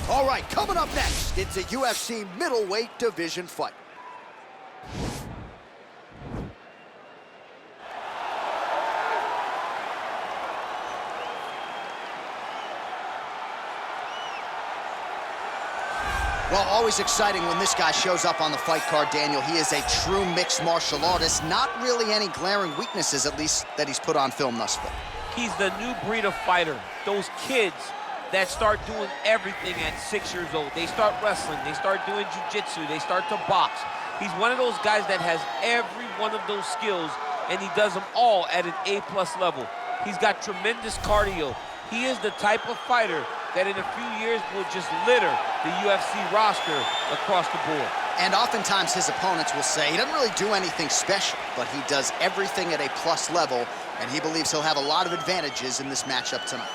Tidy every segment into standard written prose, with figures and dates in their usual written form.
All right, coming up next, it's a UFC middleweight division fight. Well, always exciting when this guy shows up on the fight card, Daniel. He is a true mixed martial artist. Not really any glaring weaknesses, at least, that he's put on film thus far. He's the new breed of fighter. Those kids that start doing everything at 6 years old. They start wrestling, they start doing jiu-jitsu, they start to box. He's one of those guys that has every one of those skills, and he does them all at an A+ level. He's got tremendous cardio. He is the type of fighter that in a few years will just litter the UFC roster across the board. And oftentimes his opponents will say he doesn't really do anything special, but he does everything at a plus level, and he believes he'll have a lot of advantages in this matchup tonight.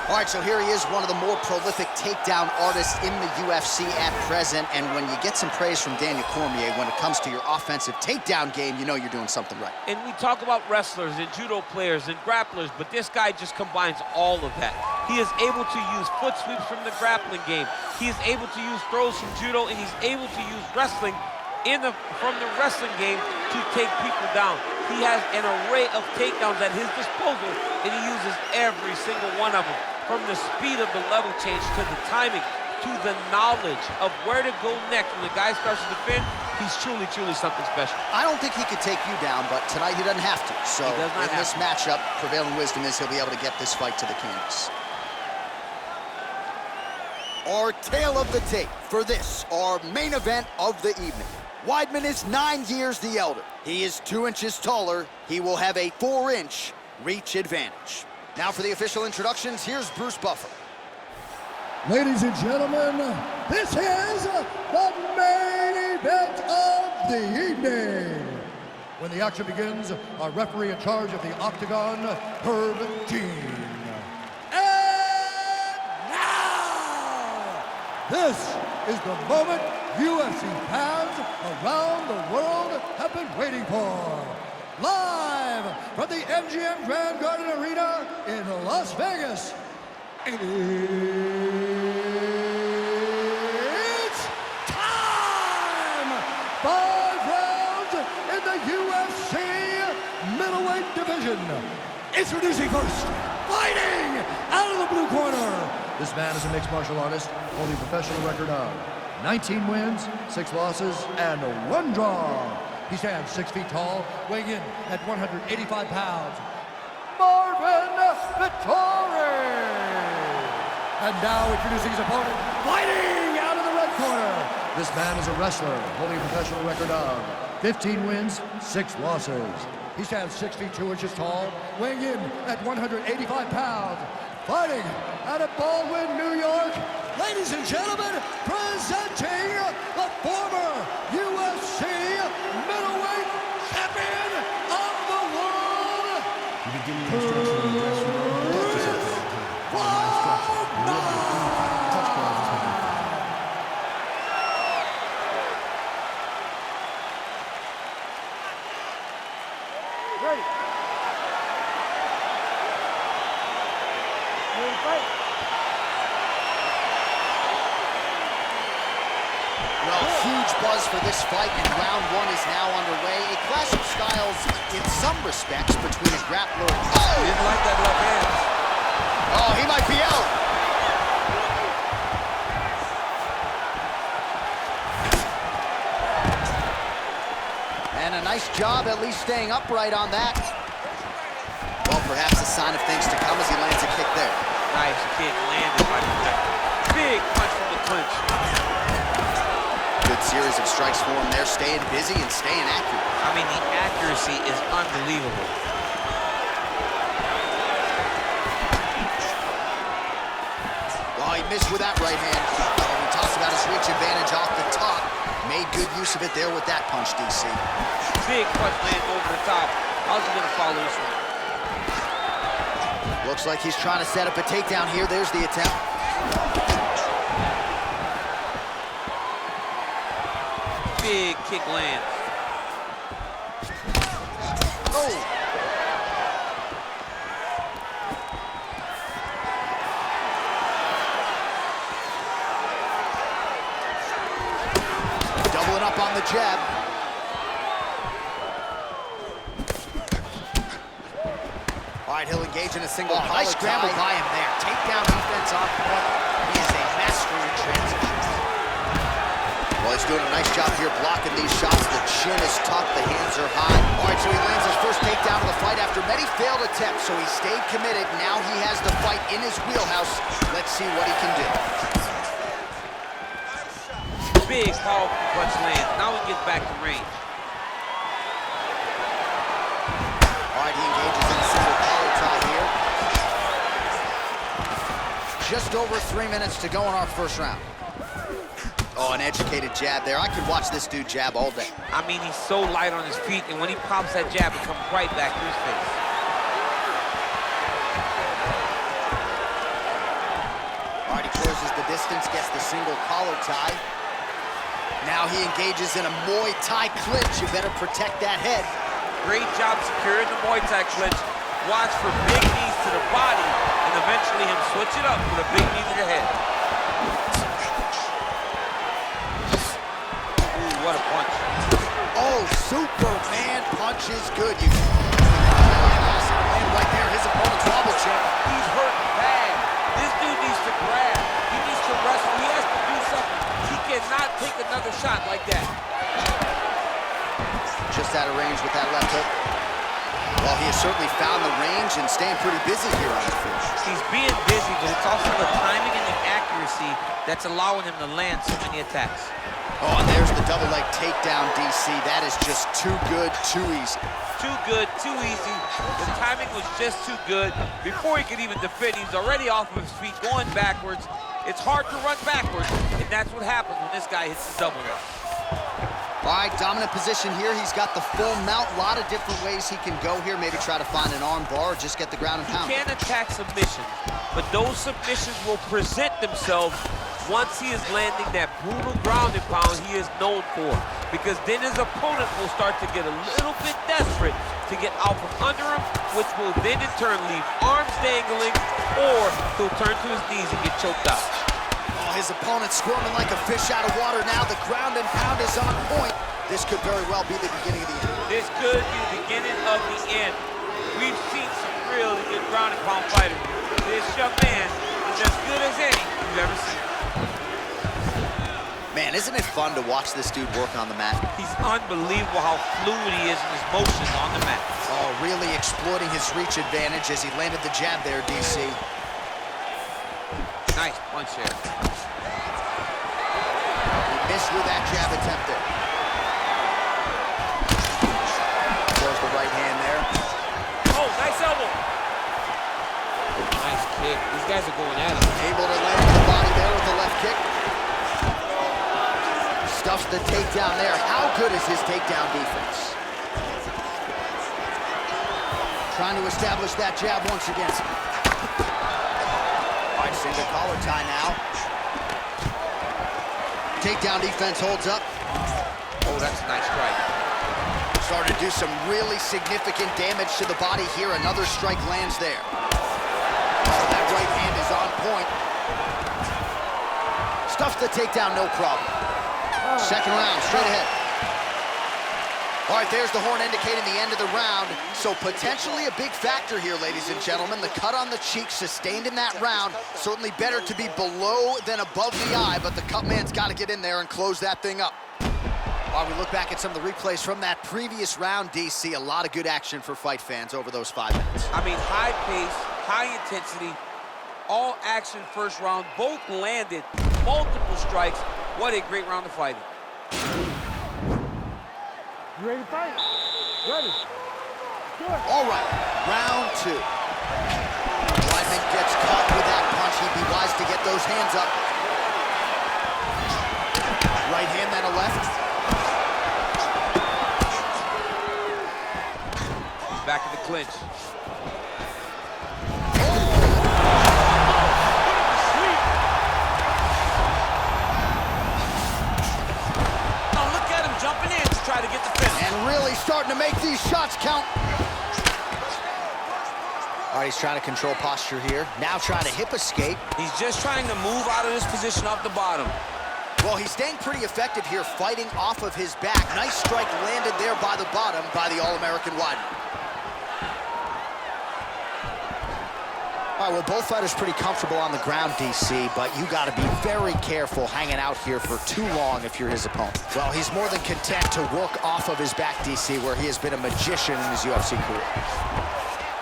All right, so here he is, one of the more prolific takedown artists in the UFC at present. And when you get some praise from Daniel Cormier when it comes to your offensive takedown game, you know you're doing something right. And we talk about wrestlers and judo players and grapplers, but this guy just combines all of that. He is able to use foot sweeps from the grappling game. He is able to use throws from judo, and he's able to use wrestling from the wrestling game to take people down. He has an array of takedowns at his disposal, and he uses every single one of them. From the speed of the level change to the timing to the knowledge of where to go next when the guy starts to defend, he's truly, truly something special. I don't think he could take you down, but tonight he doesn't have to. So in this matchup, prevailing wisdom is he'll be able to get this fight to the canvas. Our tale of the tape for this, our main event of the evening. Weidman is 9 years the elder. He is 2 inches taller. He will have a 4-inch reach advantage. Now for the official introductions, here's Bruce Buffer. Ladies and gentlemen, this is the main event of the evening. When the action begins, our referee in charge of the Octagon, Herb Dean. And now, this is the moment UFC fans around the world have been waiting for. Live from the MGM Grand Garden Arena in Las Vegas, it's time! 5 rounds in the UFC middleweight division. Introducing first, fighting out of the blue corner. This man is a mixed martial artist, holding a professional record of 19 wins, 6 losses, and 1 draw. He stands 6 feet tall, weighing in at 185 pounds. Marvin Vettori! And now introducing his opponent, fighting out of the red corner. This man is a wrestler, holding a professional record of 15 wins, 6 losses. He stands 6 feet 2 inches tall, weighing in at 185 pounds. Fighting out of Baldwin, New York, ladies and gentlemen, presenting the former UFC middleweight champion of the world. You can give me the instruction in the dressing room. Ready. Ready to fight. Well, huge buzz for this fight, and round 1 is now underway. A clash of styles in some respects between a grappler. Oh! Didn't like that left hand. Oh, he might be out. And a nice job at least staying upright on that. Well, perhaps a sign of things to come as he lands a kick there. Nice kick landed by the big punch from the clinch. Good series of strikes for him there, staying busy and staying accurate. I mean, the accuracy is unbelievable. Well, he missed with that right hand. We talked about his reach advantage off the top. Made good use of it there with that punch, DC. Big punch lands over the top. How's he gonna follow this one? Looks like he's trying to set up a takedown here. There's the attempt. Big kick lands. Oh! on the jab. All right, he'll engage in a single collar nice scramble tie. by him there. Takedown defense on point. He is a master in transitions. Well, he's doing a nice job here blocking these shots. The chin is tucked, the hands are high. All right, so he lands his first takedown of the fight after many failed attempts, so he stayed committed. Now he has the fight in his wheelhouse. Let's see what he can do. Big, powerful punch lands. Now he gets back to range. All right, he engages in a single collar tie here. Just over 3 minutes to go in our first round. Oh, an educated jab there. I could watch this dude jab all day. I mean, he's so light on his feet, and when he pops that jab, it comes right back to his face. All right, he closes the distance, gets the single collar tie. Now he engages in a Muay Thai clinch. You better protect that head. Great job securing the Muay Thai clinch. Watch for big knees to the body, and eventually him switch it up with a big knee to the head. What a punch. Oh, Superman punch is good. You and right there, his opponent's wobble check. He's hurt bad. This dude needs to grab. He needs to wrestle. He has to do something. He cannot take another shot like that. Just out of range with that left hook. Well, he has certainly found the range and staying pretty busy here on the field. He's being busy, but it's also the timing and the accuracy that's allowing him to land so many attacks. Oh, and there's the double leg takedown, DC. That is just too good, too easy. Too good, too easy. The timing was just too good. Before he could even defend, he's already off of his feet, going backwards. It's hard to run backwards, and that's what happens when this guy hits the double leg. All right, dominant position here. He's got the full mount. A lot of different ways he can go here. Maybe try to find an arm bar or just get the ground and pound. He can attack submissions, but those submissions will present themselves once he is landing that brutal ground and pound he is known for. Because then his opponent will start to get a little bit desperate to get out from under him, which will then in turn leave arms dangling, or he'll turn to his knees and get choked out. His opponent squirming like a fish out of water now. The ground and pound is on point. This could very well be the beginning of the end. This could be the beginning of the end. We've seen some really good ground and pound fighters. This young man is as good as any you've ever seen. Man, isn't it fun to watch this dude work on the mat? He's unbelievable how fluid he is in his motions on the mat. Oh, really exploiting his reach advantage as he landed the jab there, DC. Nice punch there. Missed with that jab attempt there. Throws the right hand there. Oh, nice elbow. Nice kick. These guys are going at it. Able to land the body there with the left kick. Stuffs the takedown there. How good is his takedown defense? Trying to establish that jab once again. All right, single collar tie now. Takedown defense holds up. Oh, that's a nice strike. Starting to do some really significant damage to the body here. Another strike lands there. Oh, that right hand is on point. Stuffs the takedown, no problem. Second round, straight ahead. All right, there's the horn indicating the end of the round. So potentially a big factor here, ladies and gentlemen. The cut on the cheek sustained in that round. Certainly better to be below than above the eye, but the cut man's got to get in there and close that thing up. While we look back at some of the replays from that previous round, DC, a lot of good action for fight fans over those 5 minutes. I mean, high pace, high intensity, all action first round, both landed, multiple strikes. What a great round of fighting. You ready to fight? Ready. Good. All right, round 2. Weidman gets caught with that punch. He'd be wise to get those hands up. Right hand, then a left. Back in the clinch. Jumping in to try to get the finish. And really starting to make these shots count. All right, he's trying to control posture here. Now trying to hip escape. He's just trying to move out of this position off the bottom. Well, he's staying pretty effective here, fighting off of his back. Nice strike landed there by the bottom by the All-American Weidman. All right, well, both fighters pretty comfortable on the ground, DC, but you got to be very careful hanging out here for too long if you're his opponent. Well, he's more than content to work off of his back, DC, where he has been a magician in his UFC career.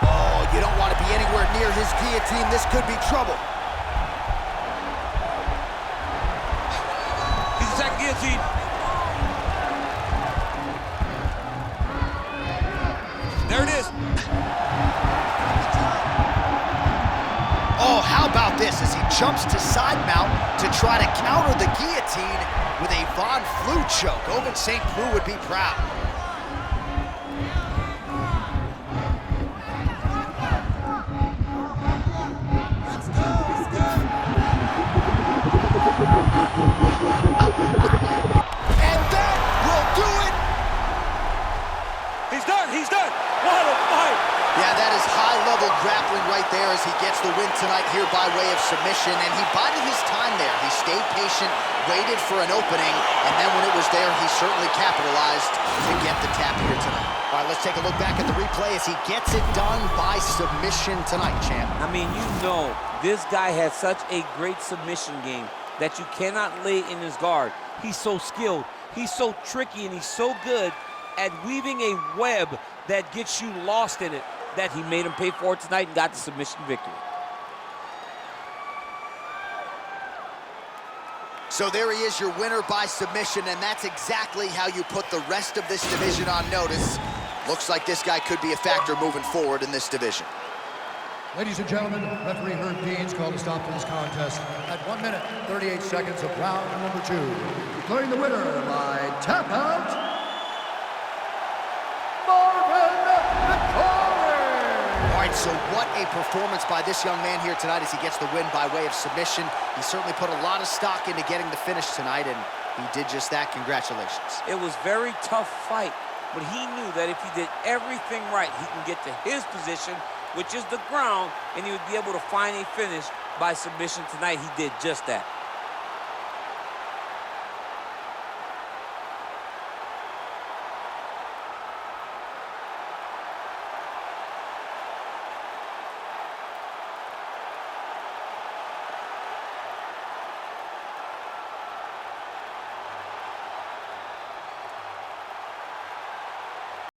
Oh, you don't want to be anywhere near his guillotine. This could be trouble. He's attacking guillotine. There it is. Oh, how about this as he jumps to side mount to try to counter the guillotine with a Von Flue choke. Oven St. Preux would be proud. And that will do it. He's done. He's done. What a fight. Yeah, that is high-level grappling right there as he gets the win tonight here by way of submission, and he bided his time there. He stayed patient, waited for an opening, and then when it was there, he certainly capitalized to get the tap here tonight. All right, let's take a look back at the replay as he gets it done by submission tonight, champ. I mean, you know, this guy has such a great submission game that you cannot lay in his guard. He's so skilled, he's so tricky, and he's so good at weaving a web that gets you lost in it, that he made him pay for it tonight and got the submission victory. So there he is, your winner by submission, and that's exactly how you put the rest of this division on notice. Looks like this guy could be a factor moving forward in this division. Ladies and gentlemen, referee Herb Dean's called a stop to this contest at 1 minute, 38 seconds of round number 2. Declaring the winner by tap out, Marvin Vettori! All right, so what a performance by this young man here tonight as he gets the win by way of submission. He certainly put a lot of stock into getting the finish tonight, and he did just that. Congratulations. It was a very tough fight, but he knew that if he did everything right, he can get to his position, which is the ground, and he would be able to find a finish by submission tonight. He did just that.